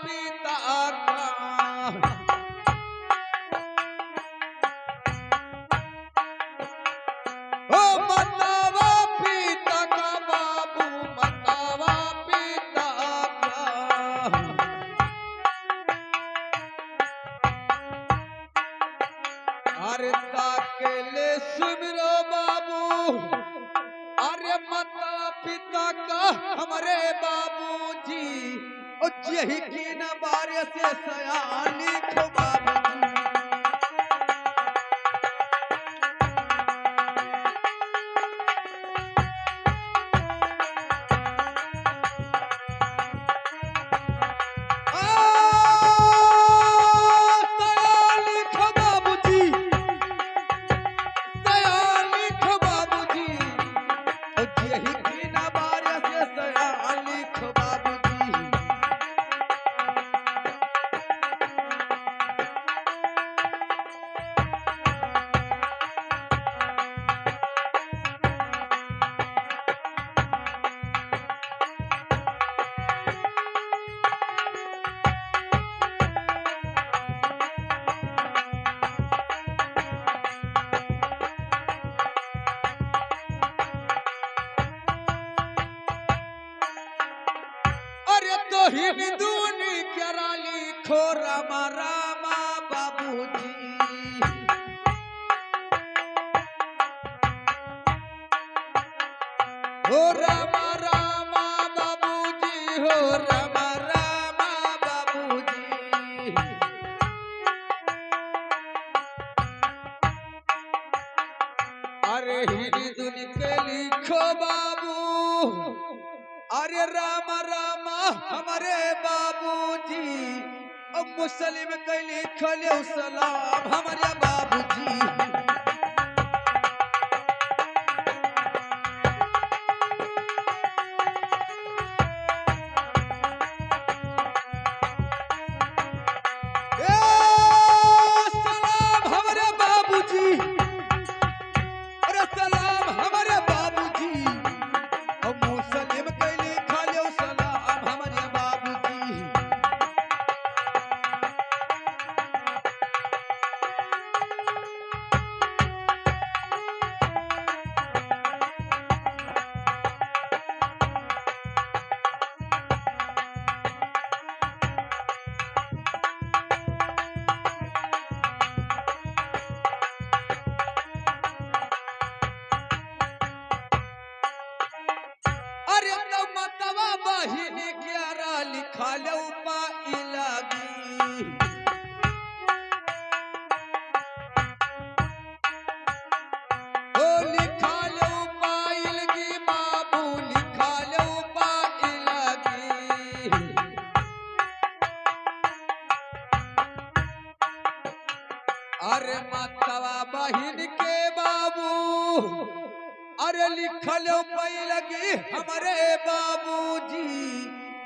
पिता का। ओ मतवा पिता का बाबू, मतवा पिता का। अरे ताकेले सुमिरो बाबू, अरे माता पिता का हमारे बाबूजी, और यही की न बारे से सयानी खो बाबूजी। सयानी खो बाबूजी, सयानी खो बाबूजी, और यही की न बारे से सयानी खो बाबूजी। अरे तो हिंदूनी करा लिखो रामा रामा बाबूजी। हो रामा रामा बाबूजी, हो रामा रामा बाबूजी। अरे हिंदूनी के लिखो बाबू, अरे राम राम हमारे बाबूजी, अब मुस्लिम के लिखले सलाम हमारे बाबूजी। ए सलाम हमारे बाबूजी, अरे सलाम हमारे बाबूजी, अब मुस्लिम के लिखले सलाम हमारे बाबूजी। अरे तो मतवा बहिन ग्यारह लिखा लो पाइलगी। ओ लिखा लो पाइलगी बाबू, लिखा लो पाइलगी। अरे मतवा बहिन के बाबू, अरे लिखलो पैलगी हमारे बाबूजी,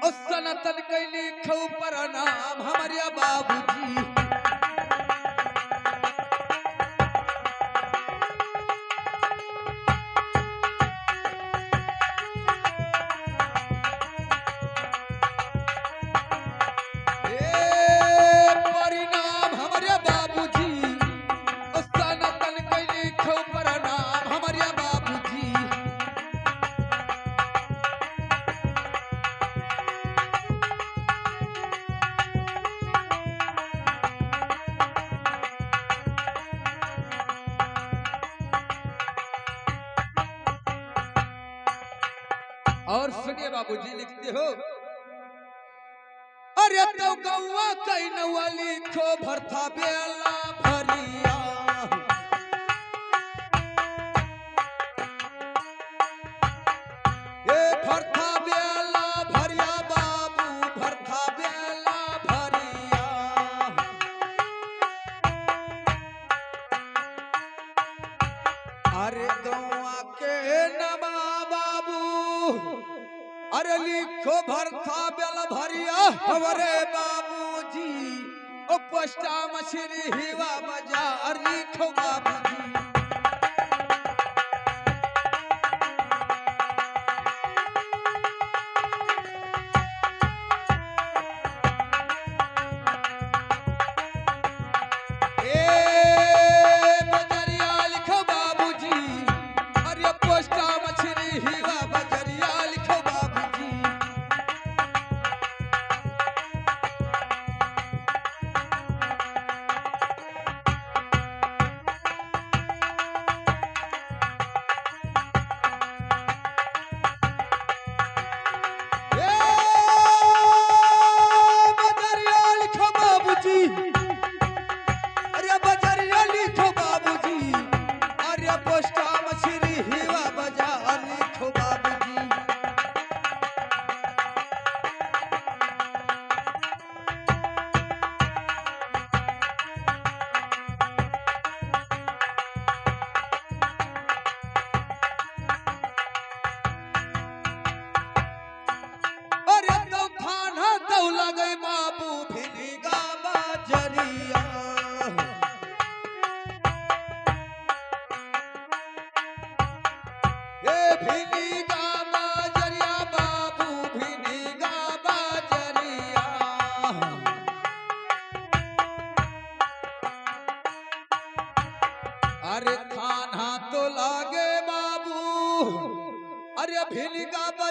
और सनातन के लिखो प्रणाम हमारे बाबूजी। ए परिणाम हमारे बाबूजी, और सनातन के लिखो प्रणाम हमारे बाबूजी। और सुनिए बाबूजी लिखते हो, अरे तो गौवा कई नौवा लिखो भरथा बेला भरिया। ए भरथा बेला भरिया बाबू, भरथा बेला भरिया। अरे गौवा के नमा बाबू, अरे लिखो भरथा बेल भरिया हमारे बाबूजी, ओ पोस्टा मछली हिवा बाजार लिखो बाबूजी।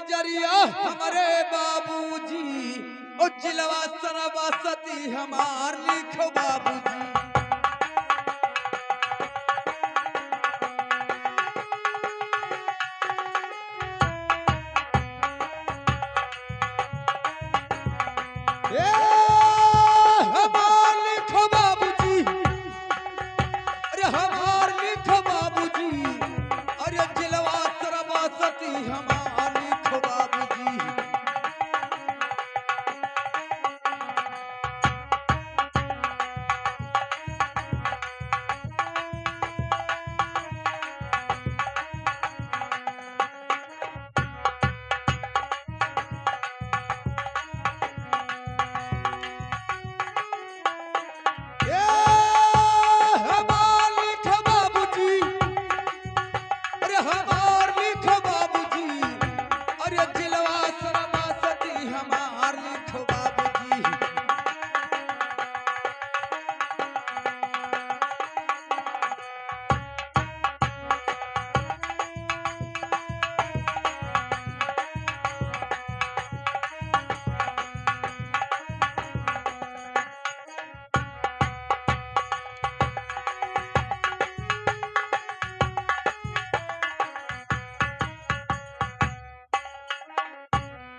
बजरिया हमारे बाबूजी ओ जिलवा सरबसती हमार लिखो बाबूजी। ए हमार लिखो बाबूजी, अरे हमार लिखो बाबूजी, अरे जिलवा सरबसती हमार लिखो बाबूजी।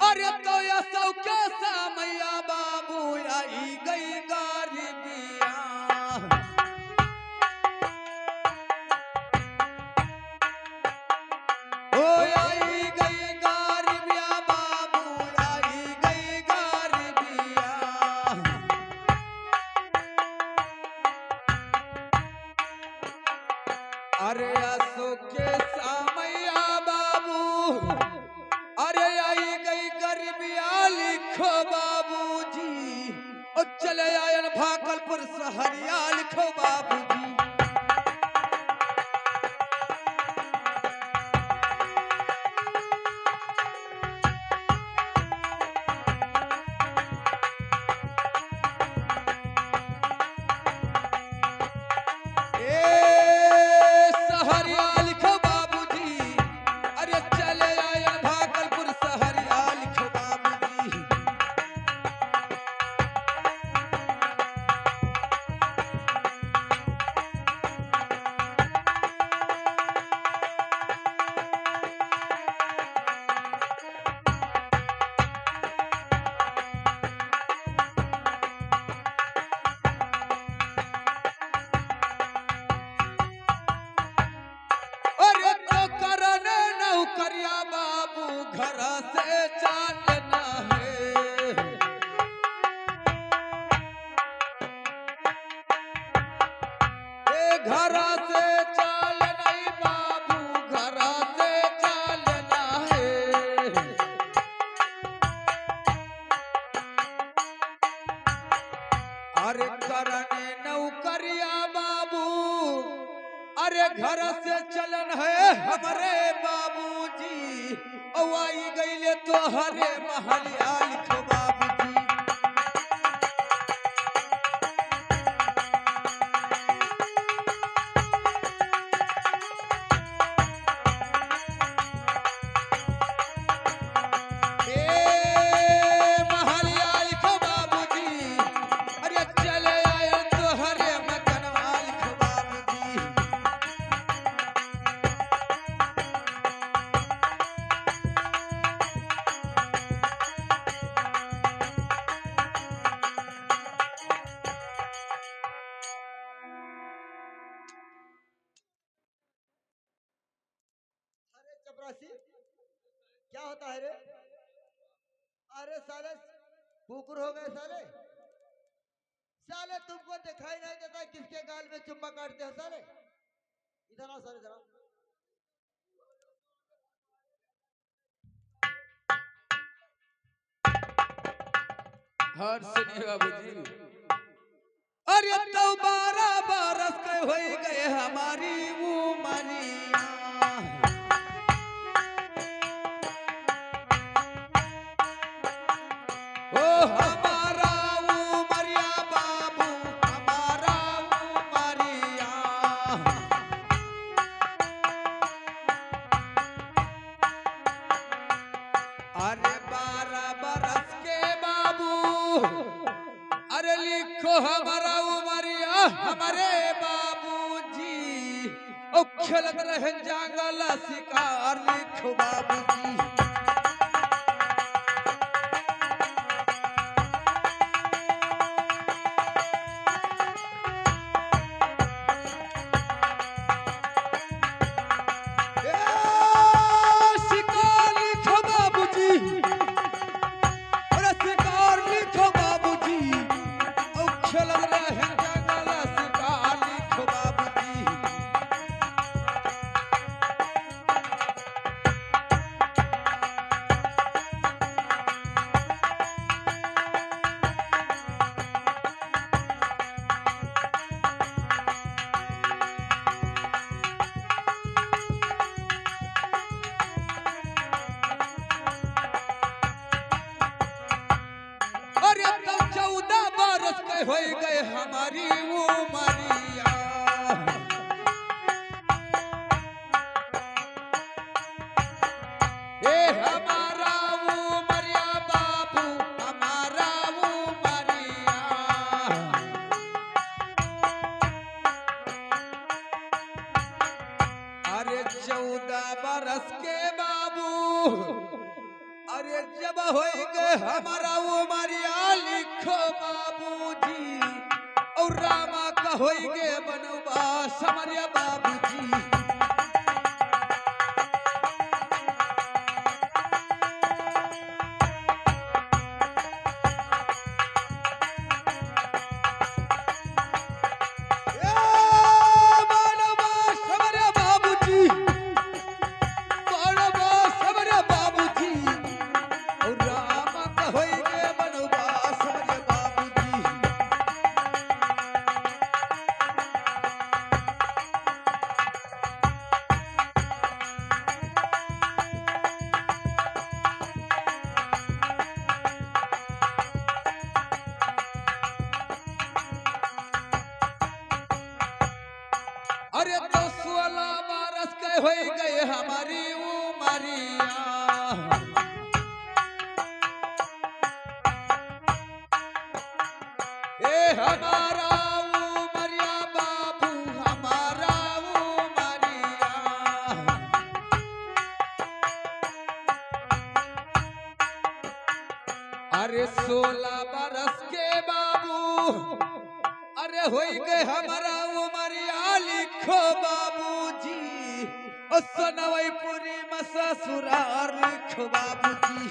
अरे तो या सौ के सामैया बाबू आई गई गरीबिया। ओ आई गई गरीबिया बाबू आई गई गरीबिया। अरे असो के सामैया बाबू, अरे आई गई गरीबिया लिखो बाबूजी, ओ चले आयन भागलपुर सहरिया लिखो बाबूजी। करिया बाबू घर से चालना है। ए घर से चालना बाबू, घर से चालना है। अरे करने नौकरिया बाबू, अरे घर से चलन है हमारे बाबूजी। ओ आई गईले तो हरे महलिया लिखो बाबूजी। चपरासी क्या होता है रे? अरे साले कुकुर हो गए साले। साले तुमको दिखाई नहीं देता किसके गाल में चुम्मा काटते हो साले? इधर आओ साले, इधर आओ। हर्ष नहीं बाबूजी। अरे तो 12 बरस के हो गए हमारी उमरिया। ओ हमारा उमरिया बाबू, हमारा उमरिया। लिखो हमारा उमरिया हमारे बाबूजी ओ खेलत रहे जंगल शिकार लिखो बाबूजी हो गए हमारी उमरिया ए हमारा उमरिया बाबू हमारा उमरिया अरे 14 बरस के बाबू अरे जब हो गए हमारा उमरिया लिखो बाबूजी और रामा का हो गए बनवास हमारे बाबूजी अरे तो 16 बरस के हो गए हमारी उमरिया ए हमारा उमरिया बाबू हमारा उमरिया अरे 16 बरस के बाबू अरे हो गए हमारा उमरिया लिखो बाबूजी ओ सनवईपुरी में ससुराल लिखो बाबूजी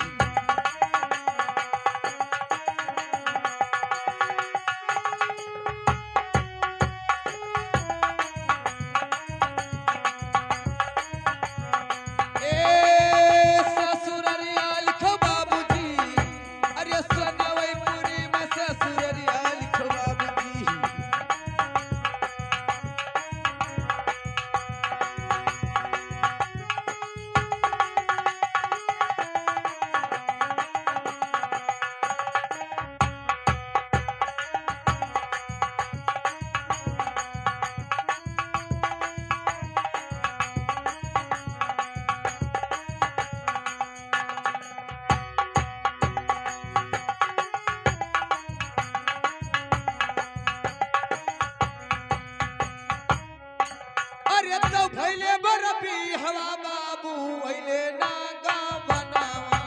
अरे तो भैले बरबी हवा बाबू अइले ना गावनावा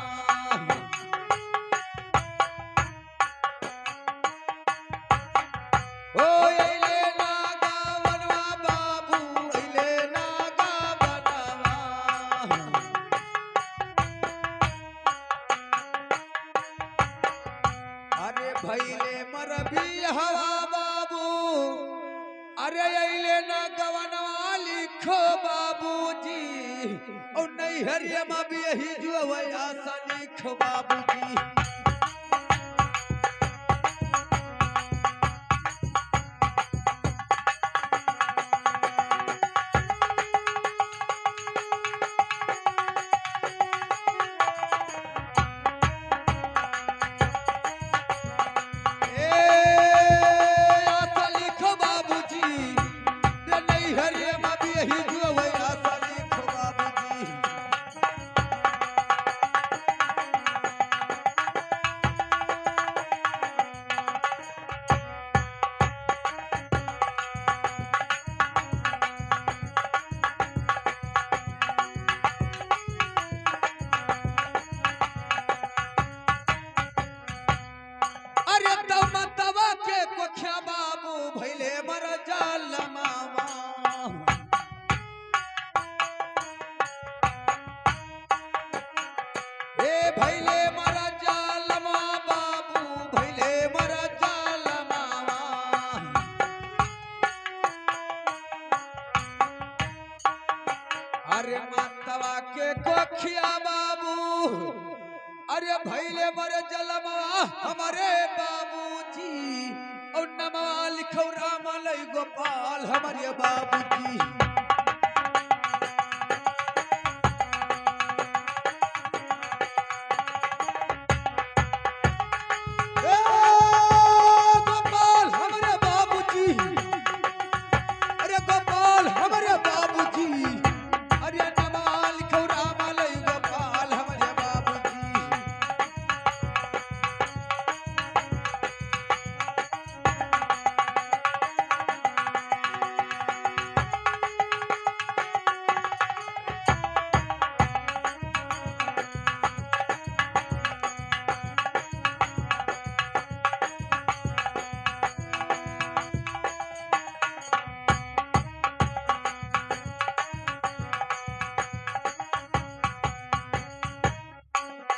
ओ अइले ना गावनवा बाबू अइले ना गावनावा अरे भैले मरबी हवा बाबू अरे अइले ना गवनवा लिखो बाबूजी और नहीं हरिया में भी यही जो आशा लिखो बाबूजी बसवा के कोखिया बाबू अरे भैले बर जलमा हमारे बाबूजी और नमवा लिखो राम लई गोपाल हमारे बाबूजी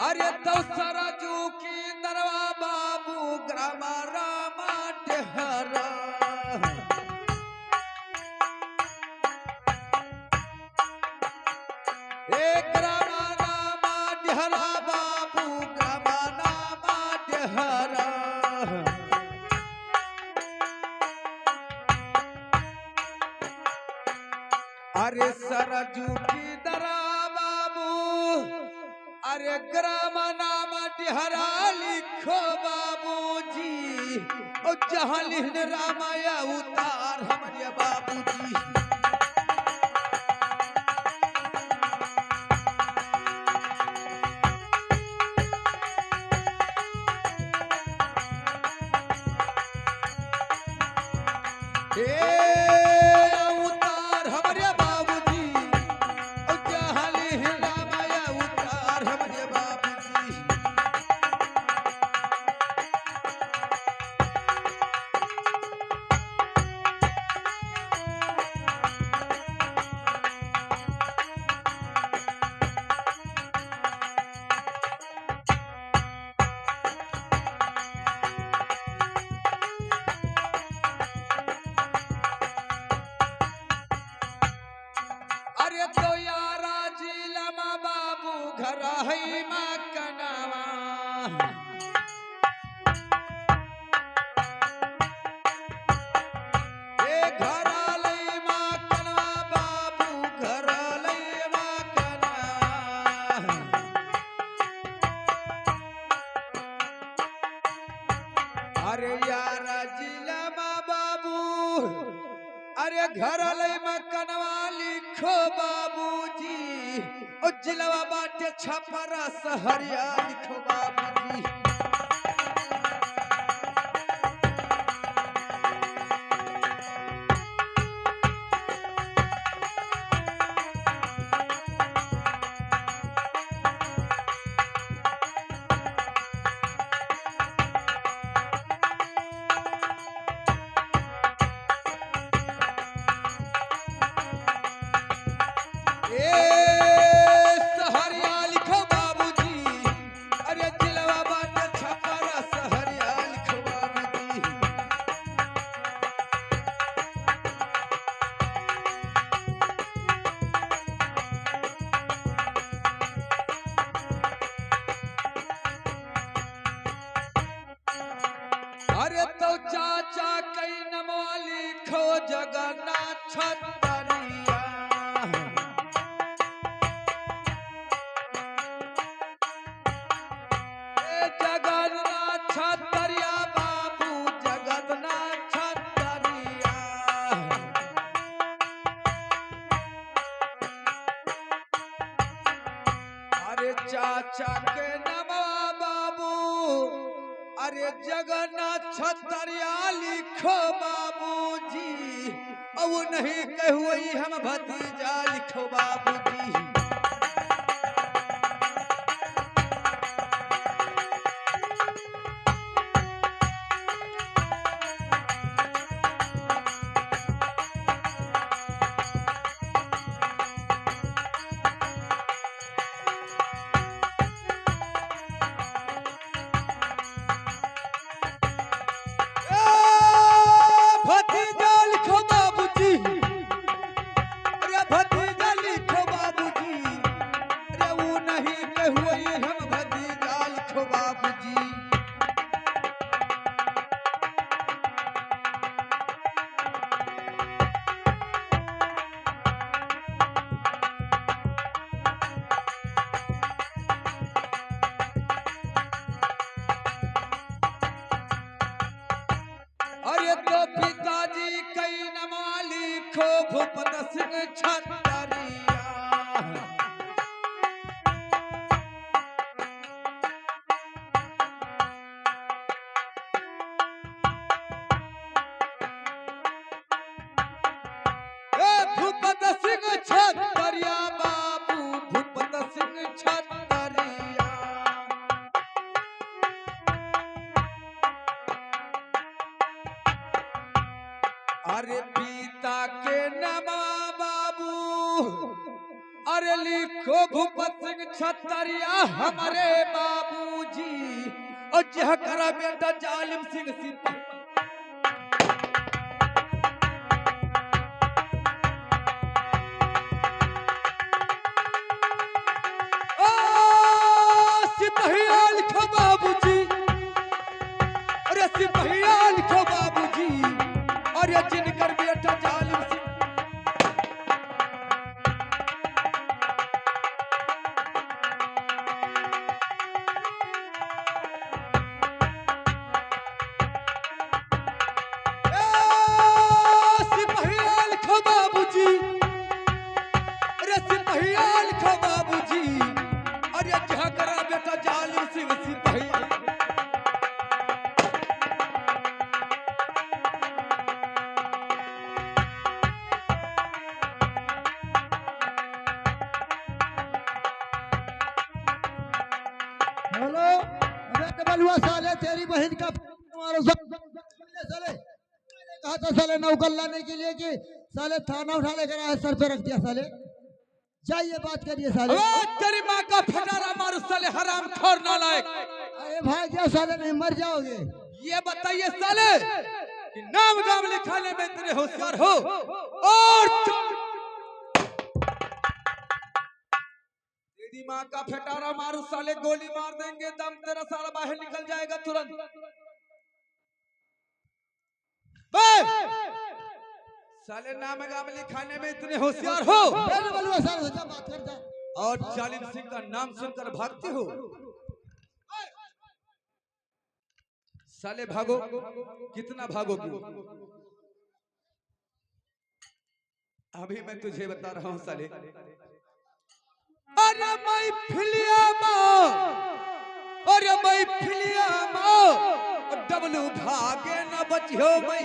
अरे तो सरजू की दरवा बाबू ग्राम रामा डेहरा ग्राम रामा डेहरा बाबू ग्राम रामा डेहरा अरे सरजू की दरवा बाबू अरे ग्राम नाम डेहरा लिखो बाबूजी और जहां लिखने रामाया उतार हमारे बाबूजी उतार हमारे बाबूजी और जहां लिखने रामाया उतार हमारे बाबूजी अरे तो यारा जिलमा बाबू घर है माँ कनावा घर लई माँ कनवा बाबू घर लई माँ कनवा अरे यारा जिलमा बाबू अरे घर लई माँ कनवा लिखो बाबूजी ओ जिलवा बाटे छपरा सहरिया लिखो बाबूजी सहरिया लिखो बाबूजी अरे जिलवा बाटे छपरा सहरिया लिखो बाबूजी अरे तो चाचा कई नमवा लिखो जगन्नाथ छतरिया जगन्नाथ छतरिया बाबू जगन्नाथ छतरिया अरे चाचा के नमवा बाबू अरे जगन्नाथ छतरिया लिखो बाबूजी अब नहीं कहुई हम भतीजा लिखो बाबूजी भतीजा लिखो बाबूजी अरे भतीजा लिखो बाबूजी तो पिताजी कई नमा लिखो भूपत सिंह छतरिया। भूपत सिंह छतरिया बाबू भूपत सिंह छतरिया। अरे पिता के नमा बाबू अरे लिखो भूपत सिंह छतरिया हमारे बाबूजी और जह करा बेटा जालिम सिंह सिपाही। सिपहिया लिखो बाबूजी अरे सिपहिया लिखो बाबूजी अरे जिनकर बेटा जालिम सिंह। सिपहिया लिखो बाबूजी अरे सिपहिया लिखो बाबूजी अरे जहाँ करा बेटा जालिम सिंह सिपाही। हेलो अबे डबल हुआ साले तेरी बहन का मारो साले। मैंने कहा था साले नौकर लाने के लिए कि साले थाना उठा लेकर आया सर पे रख दिया साले। जाइए बात करिए साले। तेरी माँ का फटारा मारो साले हराम खोर नालायक। अरे भाई क्या साले नहीं मर जाओगे। ये बताइए साले कि नाम गाम लिखाने में इतने होशियार हो और तेरी माँ का फटारा मारो साले गोली मार देंगे दम तेरा साला बाहर निकल जाएगा तुरंत। साले नाम गाम लिखाने में इतने होशियार हो बात करता और जालिम सिंह का नाम सुनकर भागते हो। साले भागो कितना भागोगे। अभी मैं तुझे बता रहा हूं साले। अरे मैं फिलिया मां अरे मैं फिलिया मां डबलू भागे न बचियो मैं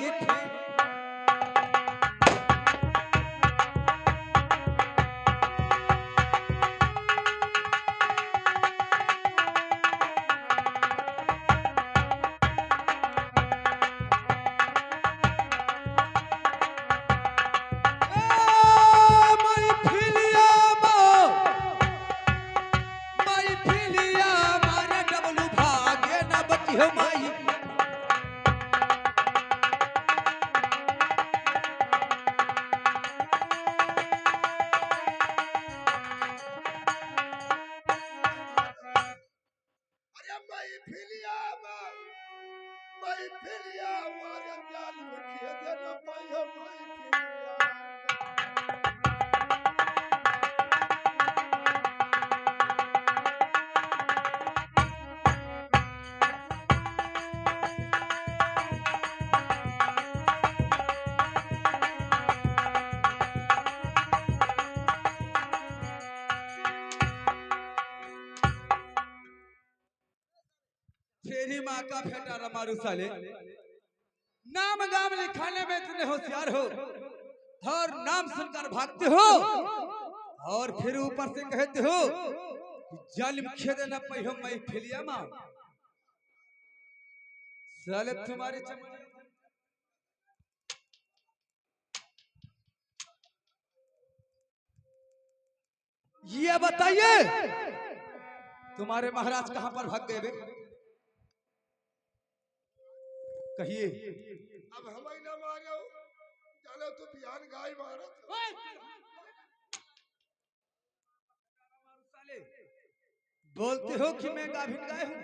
तेरी माँ का फेटा मारू साले। नाम गाम लिखाने में इतने होशियार हो और नाम सुनकर भागते हो और फिर ऊपर से कहते हो जालिम खेदे न पई हम मैं फिलिया मां। साले तुम्हारी ये बताइए तुम्हारे महाराज कहां पर भाग गए बे? कहिए। अब हम ही ना मारो चलो तो बिहान गाय मारो बोलते हो कि मैं गाभिन गाय हूं।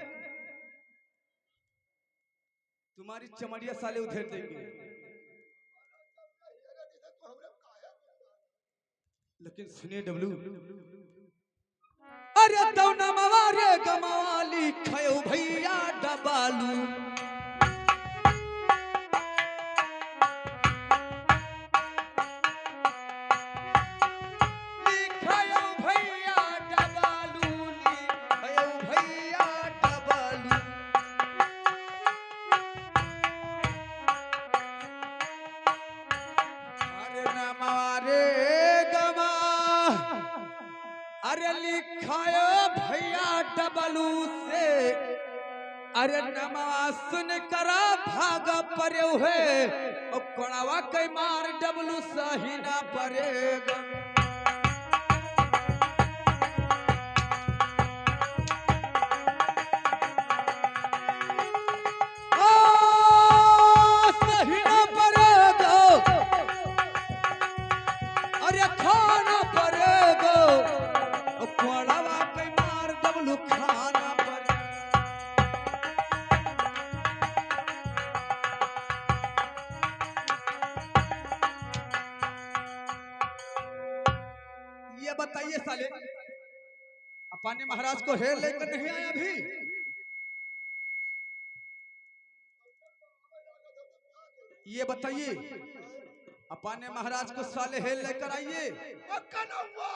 तुम्हारी चमड़िया साले उधेड़ देंगे। लेकिन सुनिए डब्लू अरे तो नमवारे गमाली खयो भैया डबालू अरे लिखायो भैया डबलू से, अरे नमवा सुन करा भाग परे हुए और कोड़ावा कई मार डबलू सही ना परेगा। सही ना परेगा, अरे खाना परेगा और कोड़ावा कई मार डबलू खाना परेगा। ये बताइए साले, अपने महाराज को हेर लेकर नहीं आया अभी? ये बताइए, अपने महाराज को साले हेर लेकर आइए। कनौवा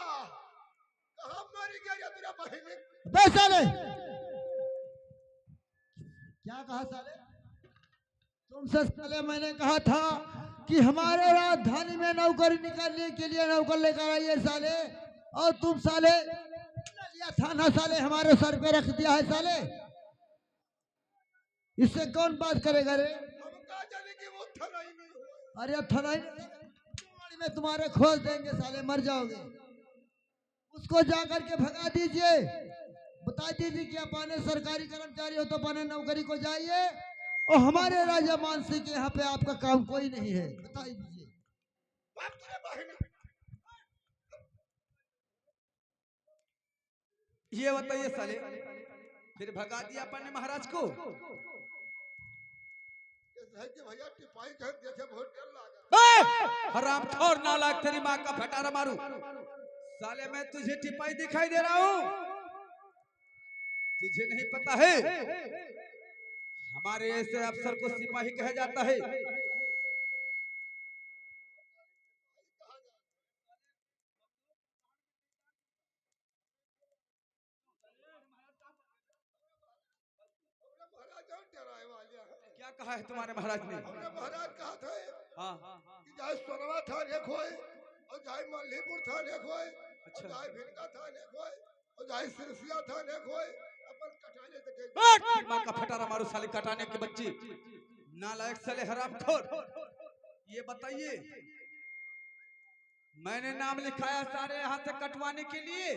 कहाँ मर गया तेरा बहिनी? बे साले, क्या कहा साले? तुमसे साले मैंने कहा था कि हमारे राजधानी में नौकरी निकालने के लिए नौकर लेकर आइए साले, और तुम साले लिया थाना साले हमारे सर पे रख दिया है साले। इससे कौन बात करेगा रे? हम कहा जाने कि वो थनाई नहीं हुआ। अरे अब थनाई में तुम्हारे खोज देंगे साले, मर जाओगे। उसको जाकर के भगा दीजिए, बता दीजिए कि अपने सरकारी कर्मचारी हो तो अपने नौकरी को जाइए, और हमारे राजा मानसी के यहाँ पे आपका काम कोई नहीं है, बता दीजिए। बाप तेरे बहिनी ये बताइए साले, फिर भगा दिया अपने महाराज को? है कि भैया टिपाई कर देखे बहुत डर लगा। हराम खोर नालायक, तेरी माँ का फटारा मारू साले। मैं तुझे टिपाई दिखाई दे रहा हूँ? तुझे नहीं पता है हमारे ऐसे अफसर को सिपाही कहा जाता है? महाराज और डराए वाले हैं। क्या कहा है तुम्हारे महाराज ने? हमने महाराज कहा था हाँ, कि जाए सोनवा थाने खोए और जाए मल्लीपुर थाने खोए और अच्छा। जाए भिनका थाने खोए और जाए सिरसिया थाने खोए, अपन कटाने तक तेरी माँ का फटारा मारू साले, कटाने के बच्चे, नालायक साले, हराम खोर। ये बताइए, मैंने नाम लिखाया सारे यहाँ से कटवाने के लिए?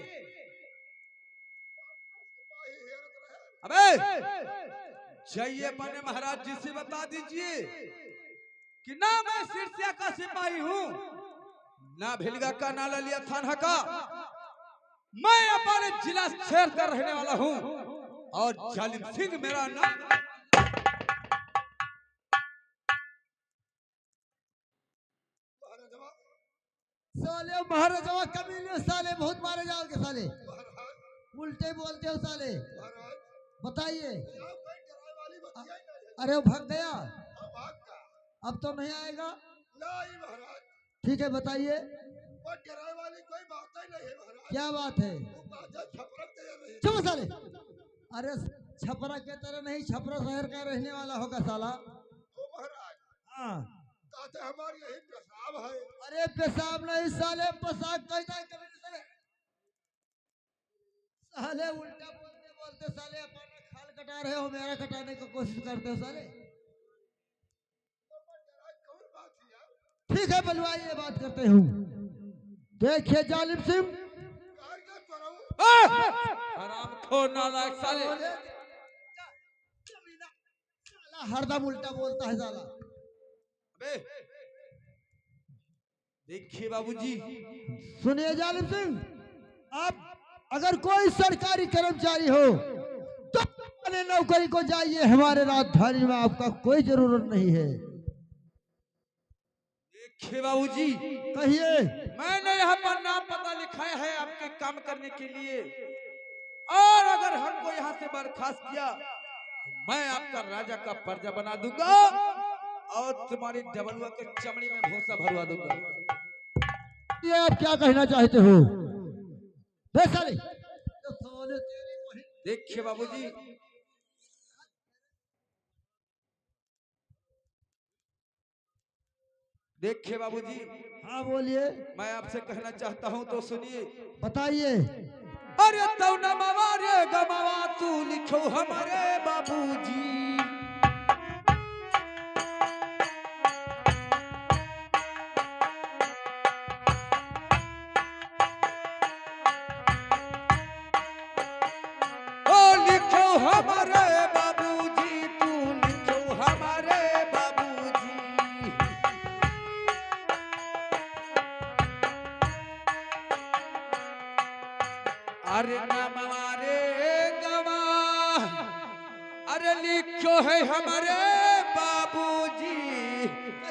सिपाही हेरत रहे। अबे जाइए अपने महाराज जी से बता दीजिए कि ना मैं सिरसिया का सिपाही हूँ, ना भिलगा का, ना ललिया थाना का। मैं अपने जिला शहर का रहने वाला हूँ और जालिम सिंह मेरा नाम। महाराजवा साले महाराजा कमीने साले, बहुत मारे जाओगे साले, महाराज उल्टे बोलते हो साले। महाराज बताइए। यहाँ कोई डराए वाली बतिया ही नहीं है। अरे वो भाग गया, अब भाग का अब तो नहीं आएगा। नहीं महाराज, ठीक है बताइए, वो डराए वाली कोई बात ही नहीं है महाराज। क्या बात है? वो बात छपरक दे रही है। चुप साले। अरे छपरा के तरह नहीं, छपरा शहर का रहने वाला होगा साला। ओ महाराज हाँ, कहते हमारे यही पेशाब है। अरे पेशाब नहीं साले, पोशाक कहता है कभी साले। साले उल्टा बोलते बोलते साले अपना खाल कटा रहे हो, मेरा कटाने की कोशिश करते हो साले। तो मैं डराए कौन बात है यार? ठीक है बलवाइए, बात करते हूँ। देखिए जालिम सिंह, कार का चोराऊ हराम खोर नालायक साले। साला हरदम उल्टा बोलता है साला। अबे देखिए बाबूजी, सुनिए जालिम सिंह, आप अगर कोई सरकारी कर्मचारी हो तो अपने नौकरी को जाइए, हमारे राजधानी में आपका कोई जरूरत नहीं है। देखिए बाबूजी, कहिए। मैंने यहाँ पर नाम पता लिखाया है आपके काम करने के लिए, और अगर हमको यहाँ से बर्खास्त किया मैं आपका राजा का पर्जा बना दूंगा और तुम्हारी डबलुआ के चमड़ी में भूसा भरवा दूंगा। ये आप क्या कहना चाहते हो? साले देखिए बाबूजी, देखिए बाबूजी, हाँ बोलिए, मैं आपसे कहना चाहता हूँ तो सुनिए। बताइए। अरे तो नमवा रे गमवा तू लिखो हमारे बाबूजी। ओ लिखो हमारे बाबूजी, तू लिखो हमारे बाबूजी। अरे नमवा रे गवा, अरे लिखो है हमारे बाबूजी।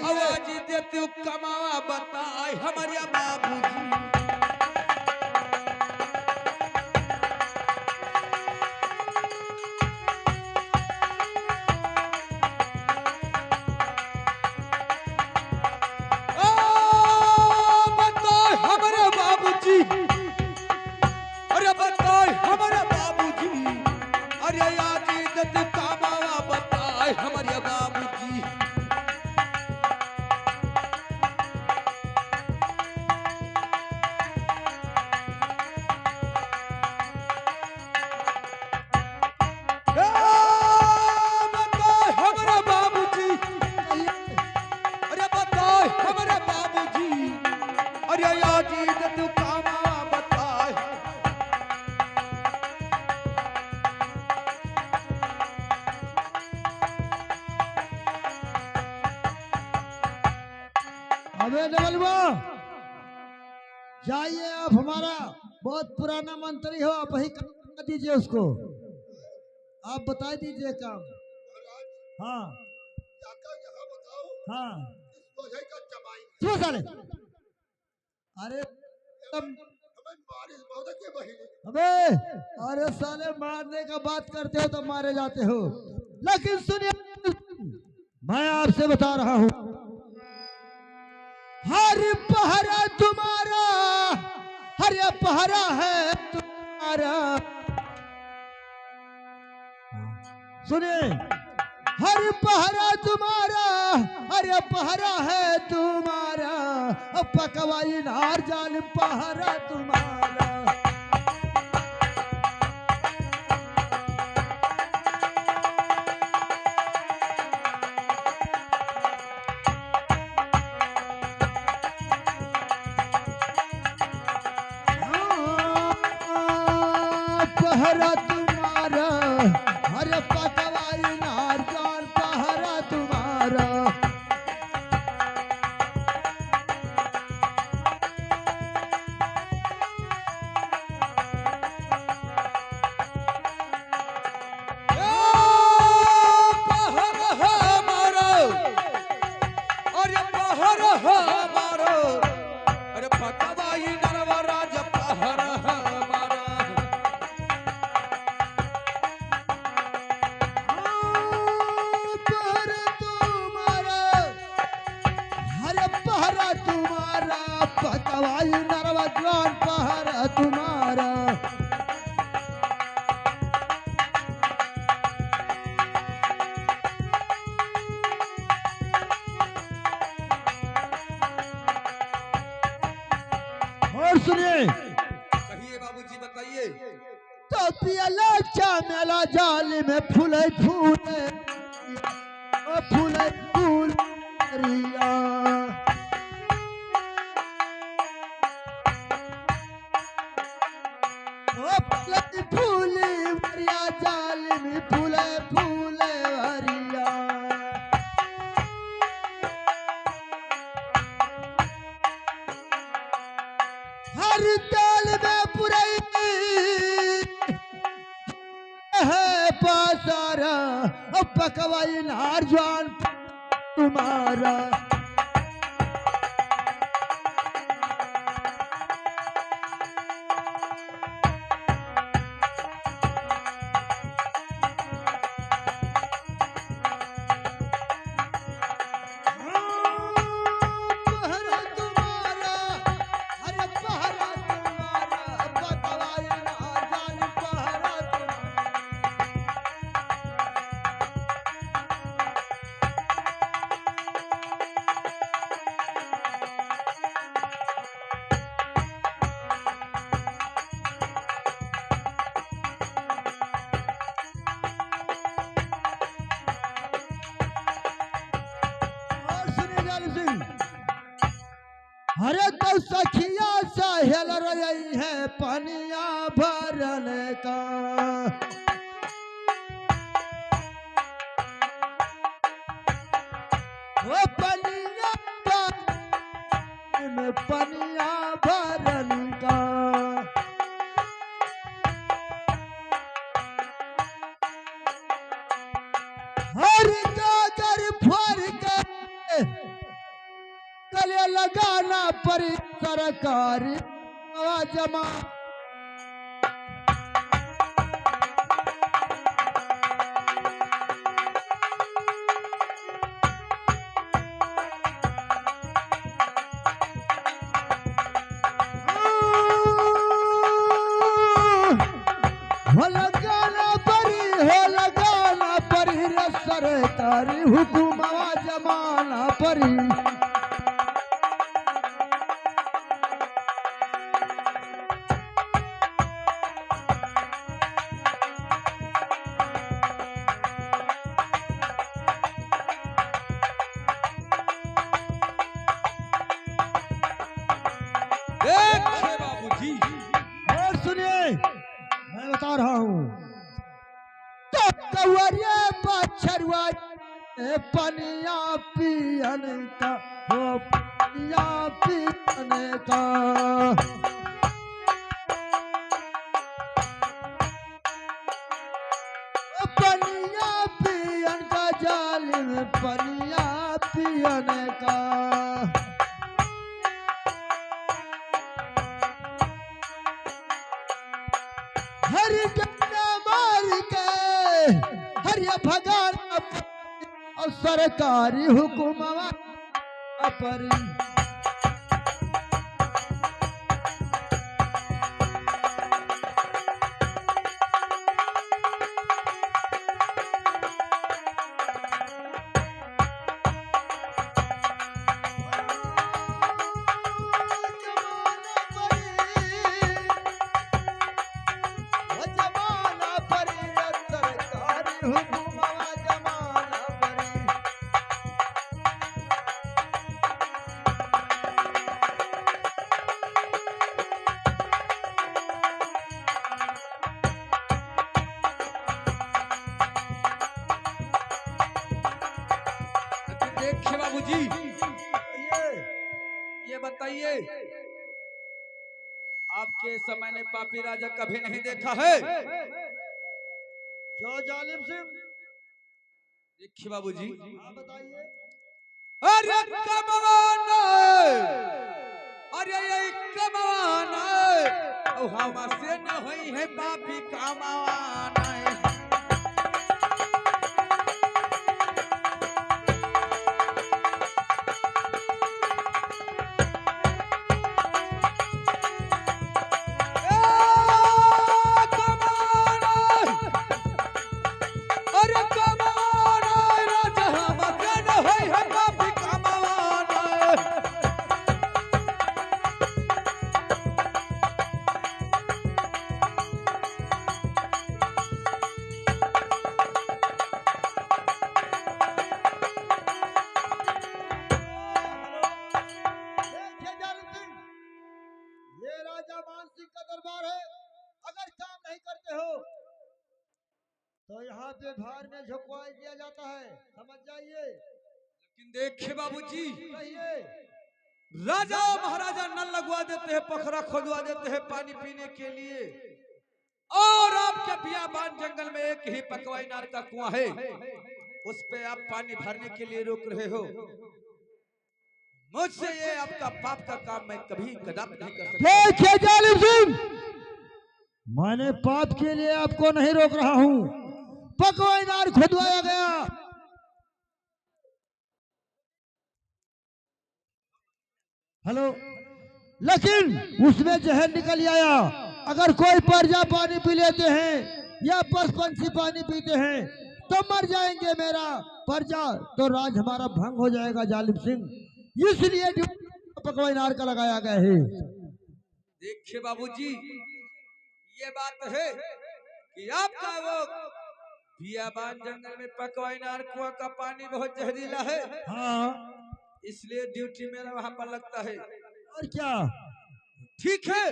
आवाज दे तू कमावा बताए हमारे बाबूजी। ओ बताए हमारे बाबूजी, अरे बताए हमारे बाबूजी। अरे आज दत कामावा बताए हमारे बाबूजी। ए, बताए हमारे बाबूजी, अरे बताए हमारे बाबूजी। अरे आज दत कामावा बताए। अबे डबलवा, जाइए आप, हमारा बहुत पुराना मंत्री हो, आप ही कर दीजिए उसको, आप बता दीजिए काम। महाराज हाँ जाकर यहाँ बताओ हाँ, इस बोझे का चबाई। सुनो साले, अरे हमें बारिश बहुत के महीने अबे, अरे साले मारने का बात करते हो तो मारे जाते हो, लेकिन सुनिए, मैं आपसे बता रहा हूँ, हर पहरा तुम्हारा, हर पहरा है तुम्हारा। सुनिए, हर पहरा तुम्हारा, हर पहरा है तुम्हारा, पकवाई नार जाल पहरा तुम्हारा। पहरा तुम्हारा, हर पकवाई नार जाल पहरा तुम्हारा। पहरा तुम्हारा, हर पहरा तुम्हारा, पकवाई नरवा जान पहरा तुम्हारा। और सुनिए, कहिए बाबूजी बताइए। तो पियला चामेला जाल में फूले फूले, ओ फूले फूल रिया। ओ फूले फूले वरिया, जाल में फूले फूले वरिया। हर ताल में पुरई है पासारा, पकवाई नार जान तुम्हारा। पहरा तुम्हारा, हर पहरा तुम्हारा, पकवाई नार जान पहरा तुम्हारा। जालिम सिंह। अरे तो सखिया साहेल रही है पनिया भरन का। वो पनिया में पनिया भरन का। हर गागर फर के गले लगाना पड़ी सरकारी जमा। लगाना परी रे सरकारी हुकुमवा जमाना परी। देखिए बाबूजी, और सुनिए मैं बता रहा हूँ। तो कौरिया बछरुआ पनिया पियन का। वो पनिया पियन का। वो पनिया पियन का जालिम पनिया पियन का। हर डंडा मार के हरिया भगान और सरकारी हुकुमवा पर। देखिए बाबूजी, ये बताइए, आपके समय ने पापी राजा कभी नहीं देखा है? जो जालिम सिंह। देखिए बाबूजी, आप बताइए। अरे कमवाना, अरे ये कमवाना, ओ हमसे न होई है पापी कमवाना। देखिए जालिम सिंह, ये राजा मान सिंह का दरबार है। अगर काम नहीं करते हो तो यहाँ पे भार में झुकवा दिया जाता है, समझ जाइए। लेकिन देखिए बाबूजी, कहिए। राजा महाराजा नल लगवा देते हैं, पोखरा खोदवा देते हैं पानी पीने के लिए, और आपके बियाबान जंगल में एक ही पकवाई नार का कुआं है, उस पे आप पानी भरने के लिए रोक रहे हो। मुझसे ये आपका पाप का काम मैं कभी कदम नहीं कर सकता। देखिए जालिम सिंह, मैंने पाप के लिए आपको नहीं रोक रहा हूँ। पकवाई नार खुदवाया गया। हेलो, लेकिन उसमें जहर निकल आया। अगर कोई प्रजा पानी पी लेते हैं या पशु पंछी पानी पीते हैं तो मर जाएंगे मेरा प्रजा, तो राज हमारा भंग हो जाएगा जालिम सिंह। इसलिए पकवाई नार का लगाया गया है। देखिए बाबूजी, ये बात है कि आपका वो बियाबान जंगल में पकवाई नार कुआं का पानी बहुत जहरीला है। हाँ, इसलिए ड्यूटी मेरा वहां पर लगता है। और क्या? ठीक है,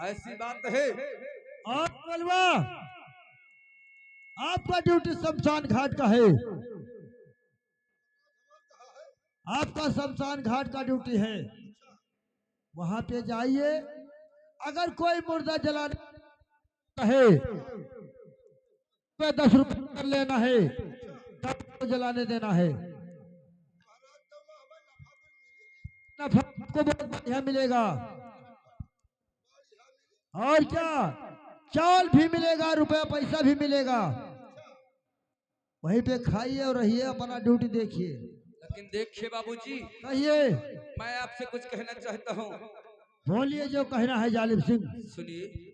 ऐसी बात है। और बलवा, आपका ड्यूटी शमशान घाट का है। आपका शमशान घाट का ड्यूटी है। वहां पे जाइए, अगर कोई मुर्दा जलाना है तो 10 रुपये कर लेना है, तब को जलाने देना है। नफा आपको बहुत बढ़िया मिलेगा। और क्या, चावल भी मिलेगा, रुपया पैसा भी मिलेगा। वहीं पे खाइए और रहिए, अपना ड्यूटी देखिए। लेकिन देखिए बाबूजी, कहिए, मैं आपसे कुछ कहना चाहता हूँ। बोलिए जो कहना है जालिम सिंह। सुनिए।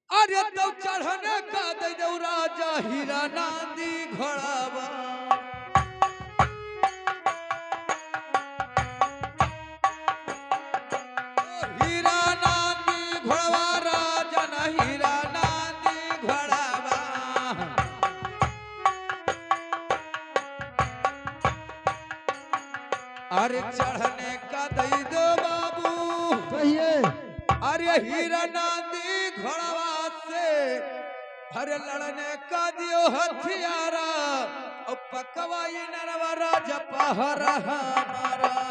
अरे तो चढ़ने का दे दो राजा हीरा नांदी घोड़ावा। हीरा नांदी घोड़वा राजा ना हीरा नांदी घोड़ावा। अरे चढ़ने का दे दो बाबू। कहिए, अरे हीरा नांदी घोड़वा से हरे लड़ने का दियो हथियारा और पकवाई नरवा राजा पहरा हमारा।